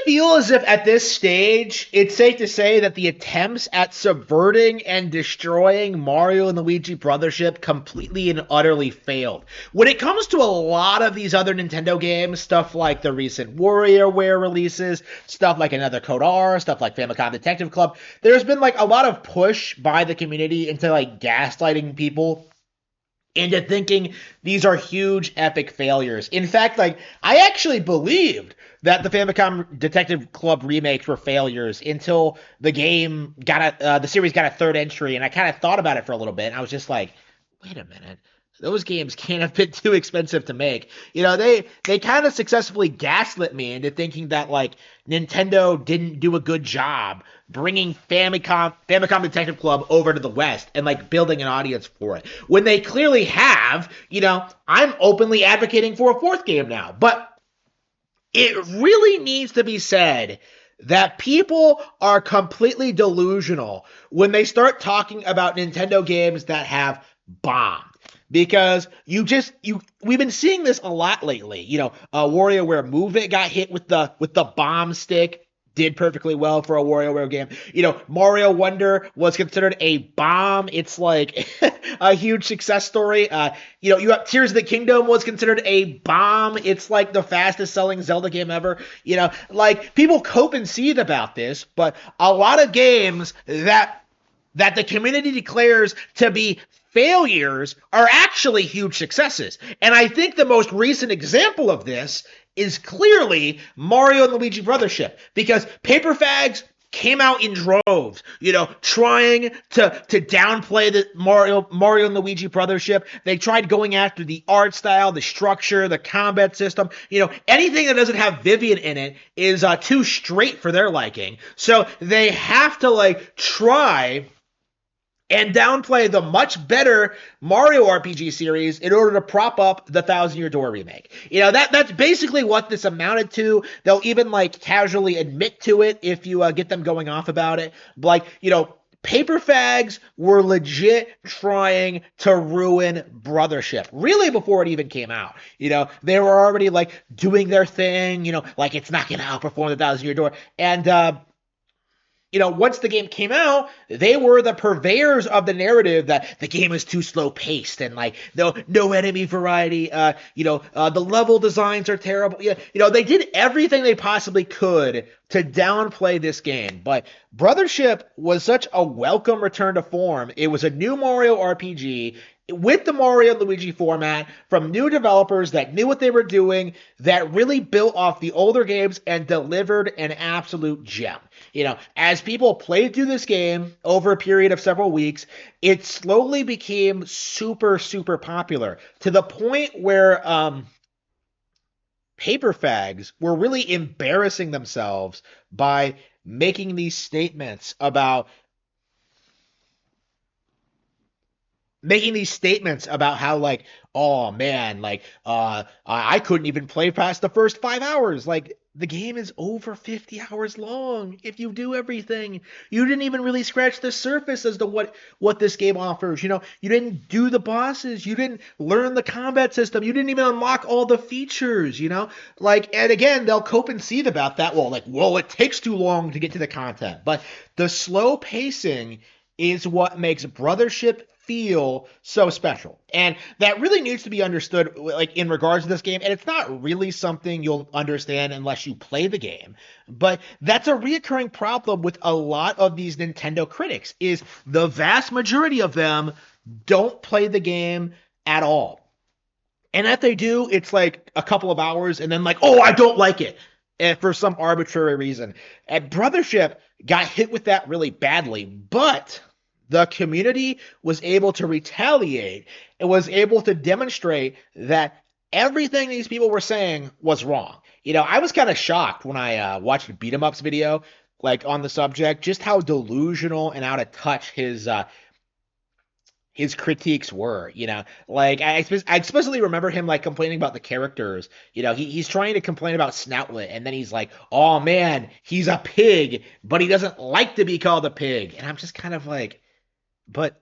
feel as if at this stage, it's safe to say that the attempts at subverting and destroying Mario and Luigi Brothership completely and utterly failed. When it comes to a lot of these other Nintendo games, stuff like the recent WarioWare releases, stuff like another Code R, stuff like Famicom Detective Club, there's been like a lot of push by the community into like gaslighting people into thinking these are huge epic failures. In fact, like I actually believed that the Famicom Detective Club remakes were failures until the series got a third entry, and I kind of thought about it for a little bit, and I was just like, wait a minute. Those games can't have been too expensive to make. They kind of successfully gaslit me into thinking that like Nintendo didn't do a good job bringing Famicom Detective Club over to the West and like building an audience for it. When they clearly have, I'm openly advocating for a fourth game now. But it really needs to be said that people are completely delusional when they start talking about Nintendo games that have bombed. Because we've been seeing this a lot lately. WarioWare Move It got hit with the bomb stick. Did perfectly well for a WarioWare game. Mario Wonder was considered a bomb. It's like a huge success story. You have Tears of the Kingdom was considered a bomb. It's like the fastest selling Zelda game ever. Like people cope and seethe about this, but a lot of games that the community declares to be failures are actually huge successes. And I think the most recent example of this is clearly Mario and Luigi Brothership, because Paper Fags came out in droves, trying to downplay the Mario and Luigi Brothership. They tried going after the art style, the structure, the combat system. Anything that doesn't have Vivian in it is too straight for their liking. So they have to like try and downplay the much better Mario RPG series in order to prop up the Thousand Year Door remake. That's basically what this amounted to. They'll even like casually admit to it if you get them going off about it. Like, Paper Fags were legit trying to ruin Brothership, really before it even came out. They were already like doing their thing, like it's not going to outperform the Thousand Year Door. And, once the game came out, they were the purveyors of the narrative that the game is too slow paced and like no enemy variety. The level designs are terrible. They did everything they possibly could to downplay this game. But Brothership was such a welcome return to form. It was a new Mario RPG with the Mario and Luigi format from new developers that knew what they were doing, that really built off the older games and delivered an absolute gem. As people played through this game over a period of several weeks, it slowly became super, super popular to the point where Paper Fags were really embarrassing themselves by making these statements about how like, oh man, like I couldn't even play past the first 5 hours. Like the game is over 50 hours long if you do everything. You didn't even really scratch the surface as to what this game offers. You didn't do the bosses. You didn't learn the combat system. You didn't even unlock all the features, Like, and again, they'll cope and seethe about that. Well, it takes too long to get to the content. But the slow pacing is what makes Brothership feel so special. And that really needs to be understood like in regards to this game. And it's not really something you'll understand unless you play the game. But that's a reoccurring problem with a lot of these Nintendo critics is the vast majority of them don't play the game at all. And if they do, it's like a couple of hours and then like, oh, I don't like it. And for some arbitrary reason. And Brothership got hit with that really badly. But the community was able to retaliate and was able to demonstrate that everything these people were saying was wrong. I was kind of shocked when I watched a Beat 'em Up's video, like on the subject, just how delusional and out of touch his critiques were. Like I especially remember him like complaining about the characters. He's trying to complain about Snoutlet, and then he's like, oh man, he's a pig, but he doesn't like to be called a pig. And I'm just kind of like, but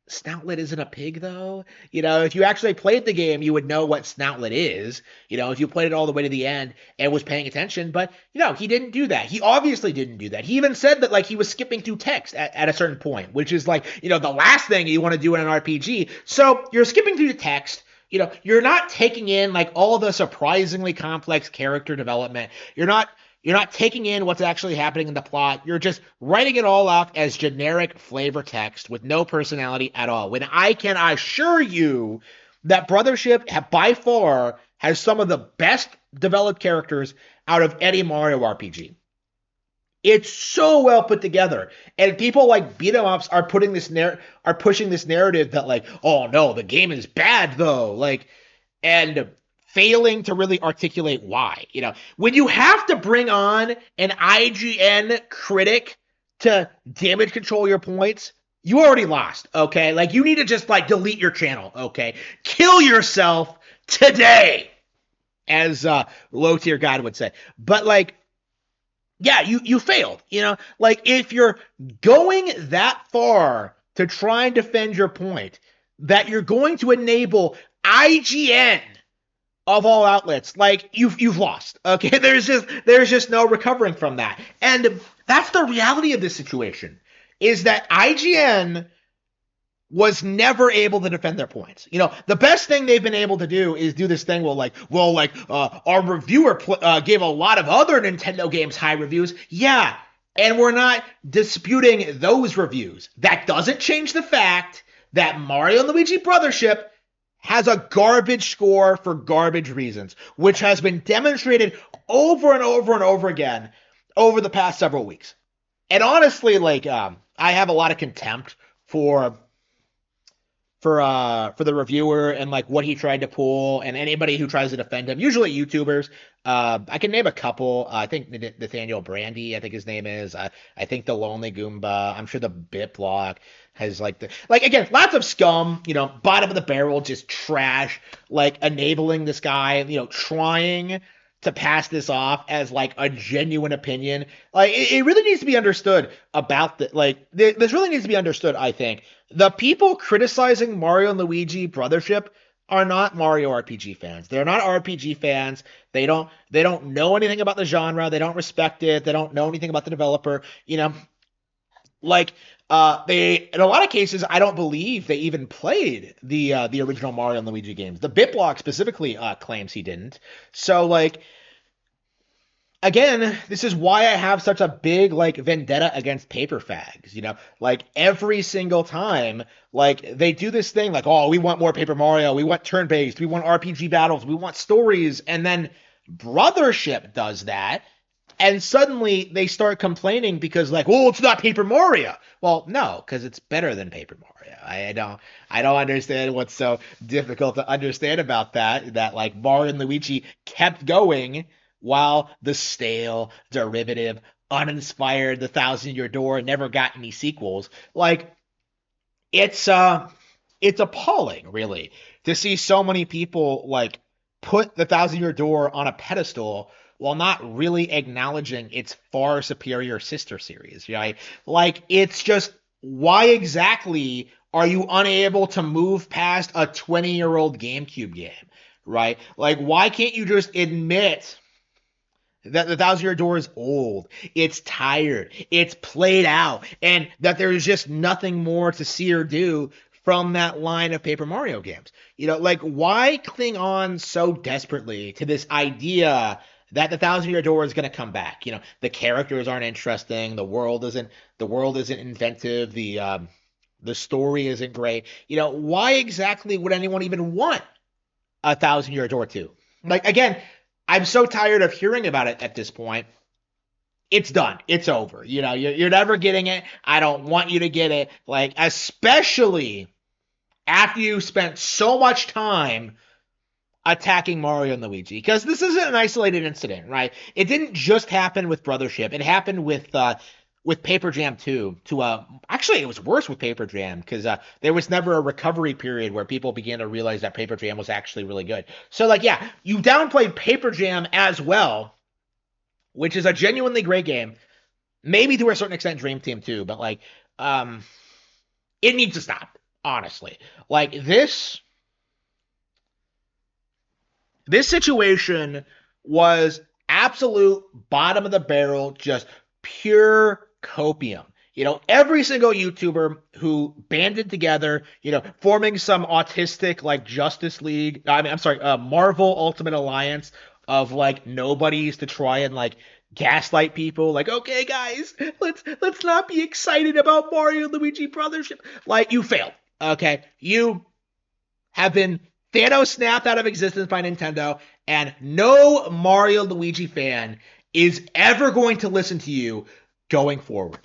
Snoutlet isn't a pig, though. If you actually played the game, you would know what Snoutlet is. If you played it all the way to the end and was paying attention. But, he didn't do that. He obviously didn't do that. He even said that, like, he was skipping through text at a certain point, which is, like, the last thing you want to do in an RPG. So you're skipping through the text. You're not taking in, like, all the surprisingly complex character development. You're not taking in what's actually happening in the plot. You're just writing it all off as generic flavor text with no personality at all. When I can assure you that Brothership by far has some of the best developed characters out of any Mario RPG. It's so well put together, and people like beat 'em ups are pushing this narrative that, like, oh no, the game is bad though, like, and failing to really articulate why. When you have to bring on an IGN critic to damage control your points, you already lost. Okay, like, you need to just, like, delete your channel. Okay, kill yourself today, as low tier God would say. But, like, yeah, you failed. Like, if you're going that far to try and defend your point, that you're going to enable IGN of all outlets, like, you've lost. Okay, there's just no recovering from that. And that's the reality of this situation, is that IGN was never able to defend their points. The best thing they've been able to do is do this thing our reviewer gave a lot of other Nintendo games high reviews. Yeah, and we're not disputing those reviews. That doesn't change the fact that Mario and Luigi Brothership has a garbage score for garbage reasons, which has been demonstrated over and over and over again over the past several weeks. And honestly, like, I have a lot of contempt for the reviewer and, like, what he tried to pull, and anybody who tries to defend him, usually YouTubers. I can name a couple. I think Nathaniel Brandy, I think his name is. I think the Lonely Goomba. I'm sure the Bitblock has, like, again, lots of scum, bottom of the barrel, just trash, like, enabling this guy, trying to pass this off as, like, a genuine opinion. Like, it really needs to be understood about this really needs to be understood, I think. The people criticizing Mario and Luigi Brothership are not Mario RPG fans. They're not RPG fans. They don't know anything about the genre. They don't respect it. They don't know anything about the developer. Like, they, in a lot of cases, I don't believe they even played the original Mario and Luigi games. The Bitblock specifically claims he didn't. So, like, again, this is why I have such a big, like, vendetta against paper fags. Like, every single time, like, they do this thing, like, oh, we want more Paper Mario, we want turn-based, we want RPG battles, we want stories, and then Brothership does that, and suddenly they start complaining because, like, oh, it's not Paper Mario. Well, no, because it's better than Paper Mario. I don't understand what's so difficult to understand about that, like, Mario and Luigi kept going while the stale, derivative, uninspired The Thousand Year Door never got any sequels. Like, it's appalling, really, to see so many people, like, put The Thousand Year Door on a pedestal while not really acknowledging its far superior sister series, right? Like, it's just, why exactly are you unable to move past a 20-year-old GameCube game, right? Like, why can't you just admit that The Thousand Year Door is old, it's tired, it's played out, and that there's just nothing more to see or do from that line of Paper Mario games? Like, why cling on so desperately to this idea that The Thousand Year Door is going to come back? The characters aren't interesting, the world isn't inventive, the story isn't great. Why exactly would anyone even want A Thousand Year Door 2? Like, again, I'm so tired of hearing about it at this point. It's done. It's over. You're never getting it. I don't want you to get it. Like, especially after you spent so much time attacking Mario and Luigi. Because this isn't an isolated incident, right? It didn't just happen with Brothership. It happened with Paper Jam 2 actually, it was worse with Paper Jam, because there was never a recovery period where people began to realize that Paper Jam was actually really good. So, like, yeah, you downplayed Paper Jam as well, which is a genuinely great game. Maybe to a certain extent Dream Team too, but, like, it needs to stop. honestly. Like this situation was absolute bottom of the barrel, just pure copium. Every single YouTuber who banded together, forming some autistic like Justice League, I'm sorry, Marvel Ultimate Alliance of like nobodies to try and like gaslight people. Like, okay, guys, let's not be excited about Mario and Luigi Brothership. Like, you failed. Okay, you have been Thanos snapped out of existence by Nintendo, and no Mario Luigi fan is ever going to listen to you going forward.